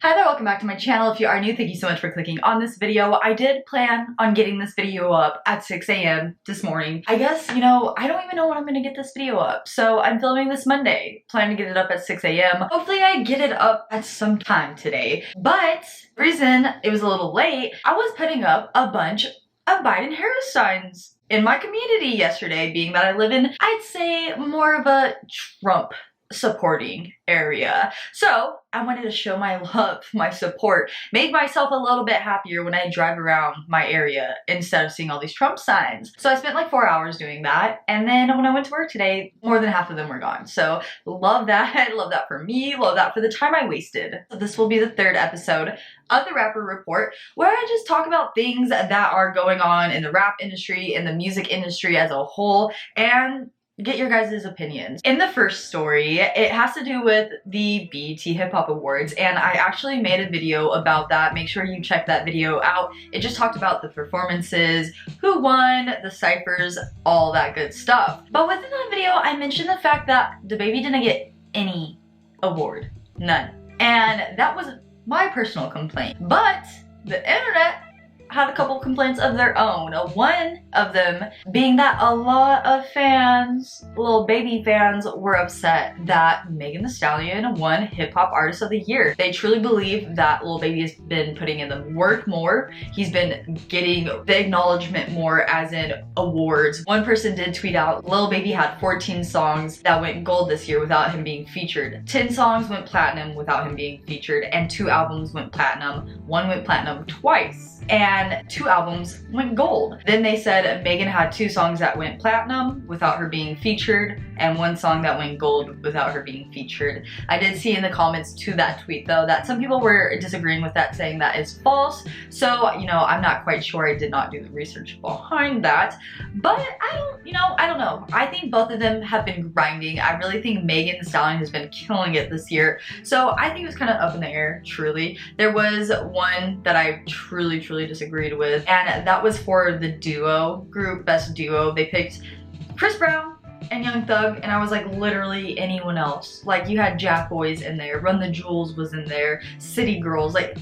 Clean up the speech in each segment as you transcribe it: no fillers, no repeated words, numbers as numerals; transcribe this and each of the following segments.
Hi there, welcome back to my channel. If you are new, thank you so much for clicking on this video. I did plan on getting this video up at 6 a.m. this morning. I guess, I don't even know when I'm gonna get this video up. So I'm filming this Monday, planning to get it up at 6 a.m. Hopefully I get it up at some time today. But the reason it was a little late, I was putting up a bunch of Biden Harris signs in my community yesterday, being that I live in, I'd say, more of a Trump supporting area. So I wanted to show my love, my support, make myself a little bit happier when I drive around my area instead of seeing all these Trump signs. So I spent like 4 hours doing that, and then when I went to work today, more than half of them were gone. So love that. Love that for me, love that for the time I wasted. So this will be the third episode of the Rapper Report, where I just talk about things that are going on in the rap industry, in the music industry as a whole, and get your guys' opinions. In the first story, it has to do with the BET Hip Hop Awards, and I actually made a video about that. Make sure you check that video out. It just talked about the performances, who won, the ciphers, all that good stuff. But within that video, I mentioned the fact that DaBaby didn't get any award. None. And that was my personal complaint. But the internet had a couple complaints of their own. One of them being that a lot of fans, Lil Baby fans, were upset that Megan Thee Stallion won Hip Hop Artist of the Year. They truly believe that Lil Baby has been putting in the work more. He's been getting the acknowledgement more, as in awards. One person did tweet out, Lil Baby had 14 songs that went gold this year without him being featured. 10 songs went platinum without him being featured, and 2 albums went platinum. One went platinum twice, and 2 albums went gold. Then they said Megan had 2 songs that went platinum without her being featured, and 1 song that went gold without her being featured. I did see in the comments to that tweet though that some people were disagreeing with that, saying that is false. So, I'm not quite sure. I did not do the research behind that, but I don't know. I think both of them have been grinding. I really think Megan Thee Stallion has been killing it this year. So I think it was kind of up in the air, truly. There was one that I truly disagreed with, and that was for the duo group, best duo. They picked Chris Brown and Young Thug, and I was like, literally anyone else. Like, you had Jack Boys in there, Run the Jewels was in there, City Girls, like,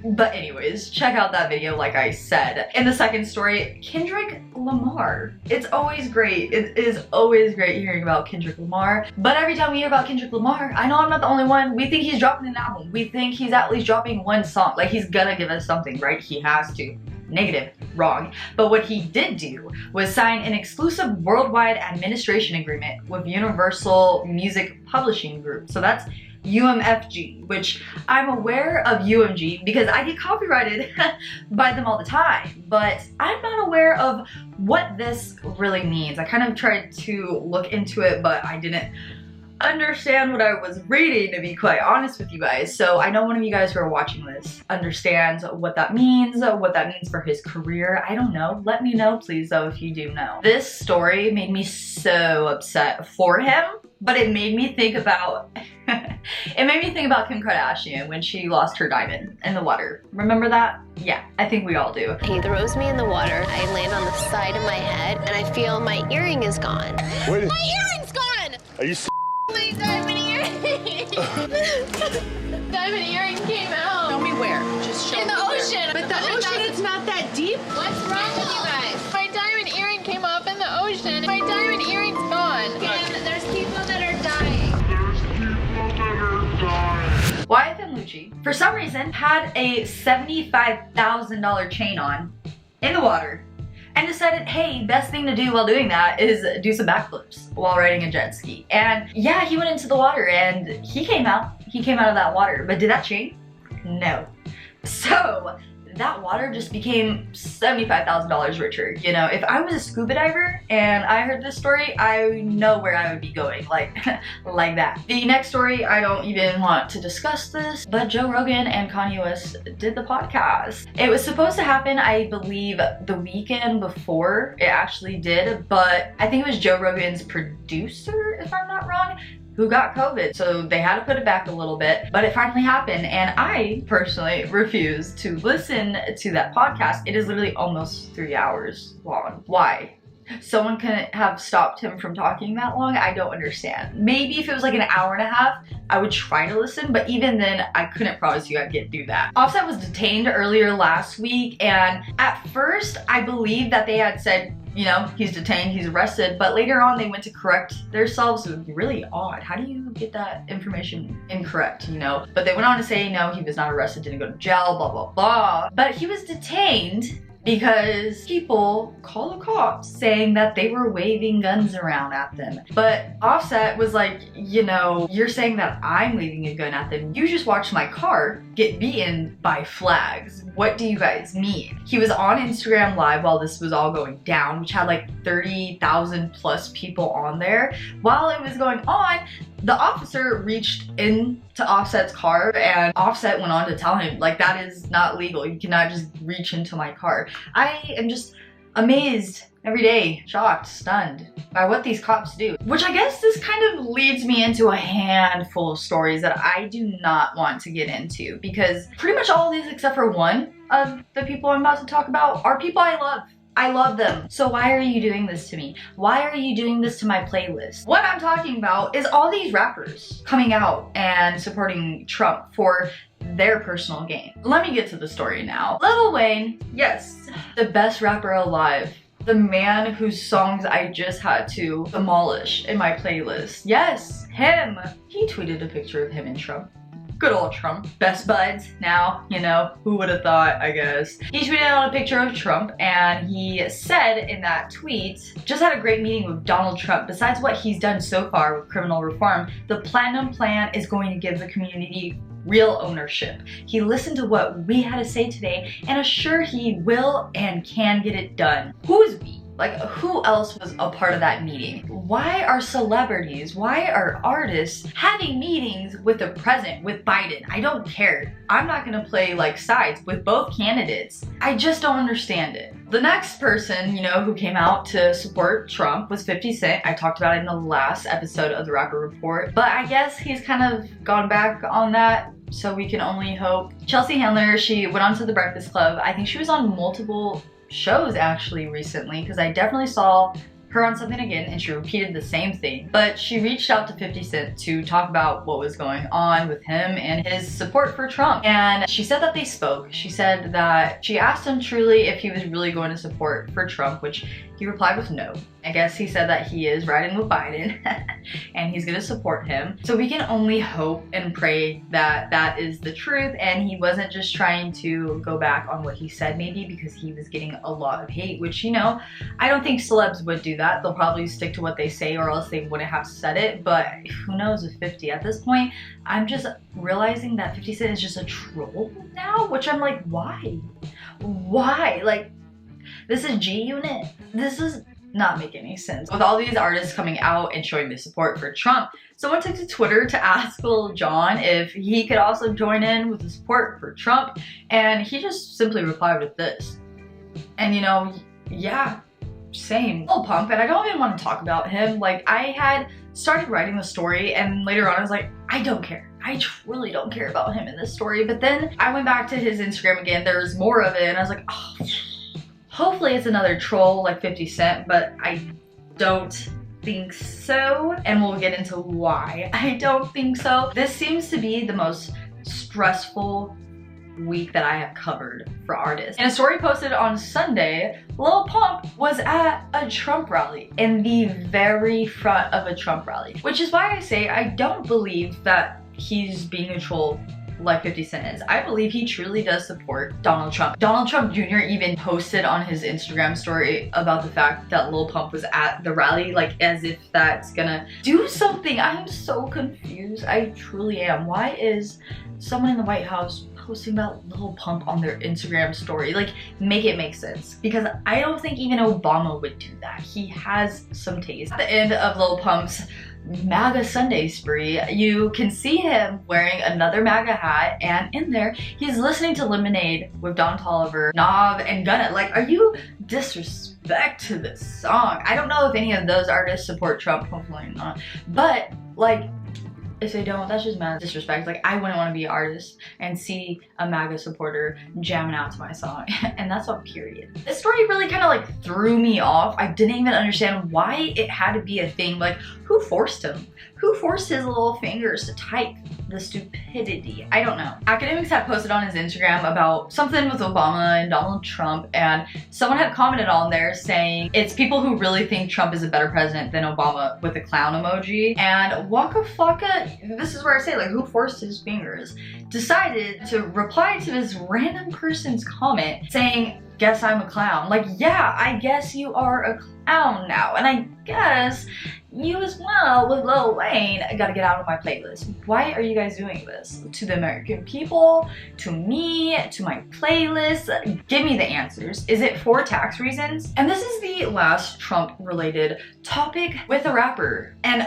but anyways, check out that video like I said. In the second story, Kendrick Lamar. It's always great. It is always great hearing about Kendrick Lamar, but every time we hear about Kendrick Lamar, I know I'm not the only one, we think he's dropping an album. We think he's at least dropping 1 song. Like, he's gonna give us something, right? He has to. Negative. Wrong. But what he did do was sign an exclusive worldwide administration agreement with Universal Music Publishing Group. So that's UMFG, which I'm aware of UMG because I get copyrighted by them all the time, but I'm not aware of what this really means. I kind of tried to look into it, but I didn't understand what I was reading, to be quite honest with you guys. So I know one of you guys who are watching this understands what that means for his career. I don't know. Let me know, please, though, if you do know. This story made me so upset for him, but it made me think about Kim Kardashian when she lost her diamond in the water. Remember that? Yeah, I think we all do. He throws me in the water. I land on the side of my head, and I feel my earring is gone. Wait. My earring's gone! Are you My diamond earring! Diamond earring came out. Show me where. Just show in me the where. ocean. But the ocean, it's not that deep. What's wrong with you guys? My diamond earring came off in the ocean. My diamond earring's gone. And there's people that are dying. YFN Lucci, for some reason, had a $75,000 chain on in the water, and decided, hey, best thing to do while doing that is do some backflips while riding a jet ski. And yeah, he went into the water and he came out of that water, but did that change? No. So that water just became $75,000 richer. If I was a scuba diver and I heard this story, I know where I would be going, like that. The next story, I don't even want to discuss this, but Joe Rogan and Kanye West did the podcast. It was supposed to happen, I believe, the weekend before it actually did, but I think it was Joe Rogan's producer, if I'm not wrong, who got COVID. So they had to put it back a little bit, but it finally happened. And I personally refuse to listen to that podcast. It is literally almost 3 hours long. Why? someone couldn't have stopped him from talking that long. I don't understand. Maybe if it was like an hour and a half, I would try to listen, but even then, I couldn't promise you I'd get through that. Offset was detained earlier last week, and at first, I believe that they had said, you know, he's detained, he's arrested, but later on they went to correct themselves. It was really odd. How do you get that information incorrect, you know? But they went on to say, no, he was not arrested, didn't go to jail, blah, blah, blah. But he was detained because people call the cops saying that they were waving guns around at them. But Offset was like, you know, you're saying that I'm waving a gun at them. You just watched my car get beaten by flags. What do you guys mean? He was on Instagram Live while this was all going down, which had like 30,000 plus people on there. While it was going on, the officer reached into Offset's car, and Offset went on to tell him, like, that is not legal. You cannot just reach into my car. I am just amazed every day, shocked, stunned by what these cops do. Which I guess this kind of leads me into a handful of stories that I do not want to get into, because pretty much all of these except for one of the people I'm about to talk about are people I love. I love them. So why are you doing this to me? Why are you doing this to my playlist? What I'm talking about is all these rappers coming out and supporting Trump for their personal gain. Let me get to the story now. Lil Wayne, yes, the best rapper alive. The man whose songs I just had to demolish in my playlist. Yes, him. He tweeted a picture of him and Trump. Good old Trump. Best buds now, you know, who would have thought, I guess. He tweeted out a picture of Trump, and he said in that tweet, just had a great meeting with Donald Trump. Besides what he's done so far with criminal reform, the Platinum Plan is going to give the community real ownership. He listened to what we had to say today and assured he will and can get it done. Who is we? Like, who else was a part of that meeting? Why are celebrities, why are artists having meetings with the president, with Biden? I don't care. I'm not gonna play like sides with both candidates. I just don't understand it. The next person, you know, who came out to support Trump was 50 Cent. I talked about it in the last episode of the Rapper Report, but I guess he's kind of gone back on that, so we can only hope. Chelsea Handler, she went on to The Breakfast Club. I think she was on multiple shows actually recently, because I definitely saw her on Something Again and she repeated the same thing. But she reached out to 50 Cent to talk about what was going on with him and his support for Trump. And she said that they spoke. She said that she asked him truly if he was really going to support for Trump, which he replied with no. I guess he said that he is riding with Biden and he's gonna support him. So we can only hope and pray that that is the truth and he wasn't just trying to go back on what he said, maybe because he was getting a lot of hate, which, you know, I don't think celebs would do that. They'll probably stick to what they say or else they wouldn't have said it. But who knows with 50 at this point. I'm just realizing that 50 Cent is just a troll now, which I'm like, why? Why? Like, this is G-Unit. This is not make any sense. With all these artists coming out and showing their support for Trump, someone took to Twitter to ask Lil Jon if he could also join in with the support for Trump, and he just simply replied with this. And you know, yeah, same. Lil Pump, and I don't even want to talk about him. Like, I had started writing the story and later on I was like, I don't care. I truly don't care about him in this story. But then I went back to his Instagram again, there was more of it, and I was like, oh, hopefully it's another troll like 50 Cent, but I don't think so. And we'll get into why I don't think so. This seems to be the most stressful week that I have covered for artists. In a story posted on Sunday, Lil Pump was at a Trump rally, in the very front of a Trump rally. Which is why I say I don't believe that he's being a troll like 50 Cent is. I believe he truly does support Donald Trump. Donald Trump Jr. even posted on his Instagram story about the fact that Lil Pump was at the rally, like as if that's gonna do something. I'm so confused. I truly am. Why is someone in the White House posting about Lil Pump on their Instagram story? Like, make it make sense. Because I don't think even Obama would do that. He has some taste. At the end of Lil Pump's MAGA Sunday spree, you can see him wearing another MAGA hat, and in there he's listening to Lemonade with Don Toliver, Nav, and Gunna. Like, are you disrespect to this song? I don't know if any of those artists support Trump, hopefully not, but like, If they don't, that's just mad disrespect. Like, I wouldn't want to be an artist and see a MAGA supporter jamming out to my song. And that's on period. This story really kind of like threw me off. I didn't even understand why it had to be a thing. Like, who forced him? Who forced his little fingers to type the stupidity? I don't know. Academics had posted on his Instagram about something with Obama and Donald Trump, and someone had commented on there saying it's people who really think Trump is a better president than Obama with a clown emoji. And Wacka Flocka, this is where I say, like, who forced his fingers, decided to reply to this random person's comment saying, guess I'm a clown. Like, yeah, I guess you are a clown now. And I guess you as well with Lil Wayne. I gotta get out of my playlist. Why are you guys doing this? To the American people, to me, to my playlist? Give me the answers. Is it for tax reasons? And this is the last Trump related topic with a rapper. And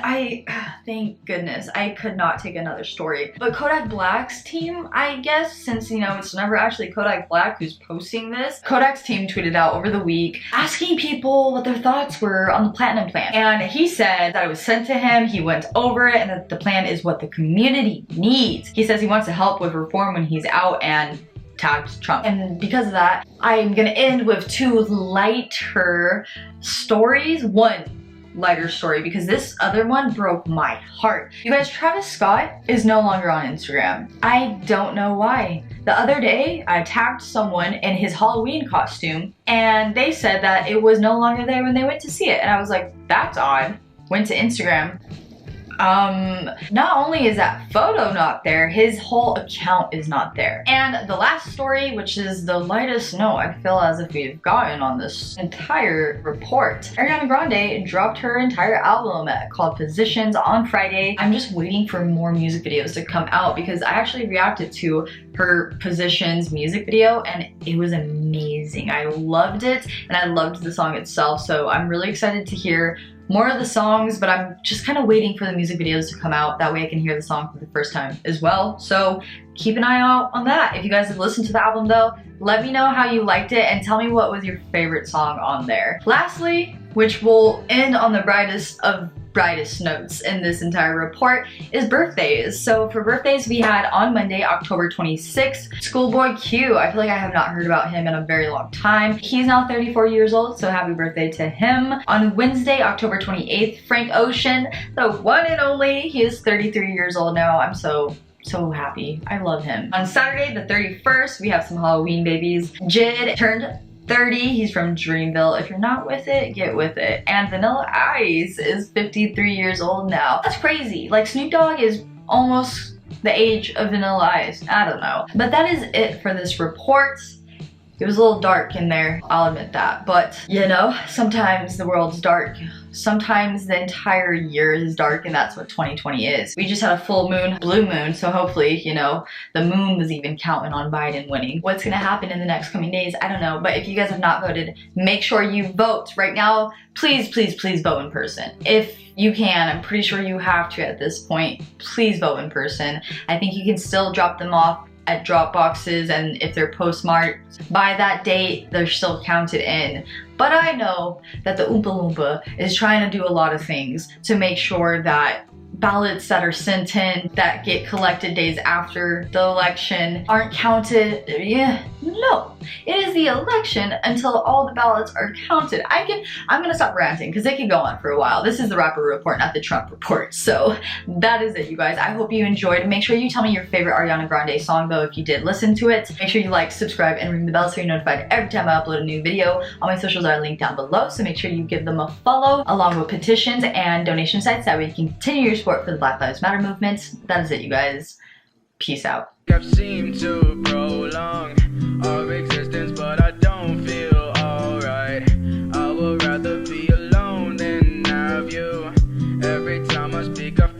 thank goodness, I could not take another story. But Kodak Black's team, I guess, since, you know, it's never actually Kodak Black who's posting this, Kodak's team tweeted out over the week asking people what their thoughts were on the Platinum Plan. And he said that it was sent to him, he went over it, and that the plan is what the community needs. He says he wants to help with reform when he's out, and tagged Trump. And because of that, I'm gonna end with two lighter stories. One lighter story, because this other one broke my heart. You guys, Travis Scott is no longer on Instagram. I don't know why. The other day, I tagged someone in his Halloween costume, and they said that it was no longer there when they went to see it. And I was like, that's odd. Went to Instagram. Not only is that photo not there, his whole account is not there. And the last story, which is the lightest note I feel as if we've gotten on this entire report. Ariana Grande dropped her entire album called Positions on Friday. I'm just waiting for more music videos to come out because I actually reacted to her Positions music video and it was amazing. I loved it and I loved the song itself, so I'm really excited to hear more of the songs, but I'm just kind of waiting for the music videos to come out. That way I can hear the song for the first time as well. So keep an eye out on that. If you guys have listened to the album though, let me know how you liked it and tell me what was your favorite song on there. Lastly, which will end on the brightest of brightest notes in this entire report, is birthdays. So for birthdays, we had on Monday, October 26th, Schoolboy Q. I feel like I have not heard about him in a very long time. He's now 34 years old, so happy birthday to him. On Wednesday, October 28th, Frank Ocean, the one and only. He is 33 years old now. I'm so happy. I love him. On Saturday, the 31st, we have some Halloween babies. Jid turned 30, he's from Dreamville. If you're not with it, get with it. And Vanilla Ice is 53 years old now. That's crazy. Like, Snoop Dogg is almost the age of Vanilla Ice. I don't know. But that is it for this report. It was a little dark in there, I'll admit that. But, you know, sometimes the world's dark. Sometimes the entire year is dark, and that's what 2020 is. We just had a full moon, blue moon, so hopefully, you know, the moon was even counting on Biden winning. What's gonna happen in the next coming days, I don't know. But if you guys have not voted, make sure you vote. Right now, please, please, please vote in person. If you can, I'm pretty sure you have to at this point. Please vote in person. I think you can still drop them off at drop boxes, and if they're postmarked by that date, they're still counted in. But I know that the Oompa Loompa is trying to do a lot of things to make sure that ballots that are sent in that get collected days after the election aren't counted. Yeah, no. It is the election until all the ballots are counted. I'm gonna stop ranting because it can go on for a while. This is the rapper report, not the Trump report. So that is it, you guys. I hope you enjoyed. Make sure you tell me your favorite Ariana Grande song though if you did listen to it. Make sure you like, subscribe, and ring the bell so you're notified every time I upload a new video. All my socials are linked down below, so make sure you give them a follow along with petitions and donation sites. That way you can continue your support for the Black Lives Matter movement. That is it, you guys. Peace out. I've seemed to prolong our existence, but I don't feel alright. I would rather be alone than have you. Every time I speak, I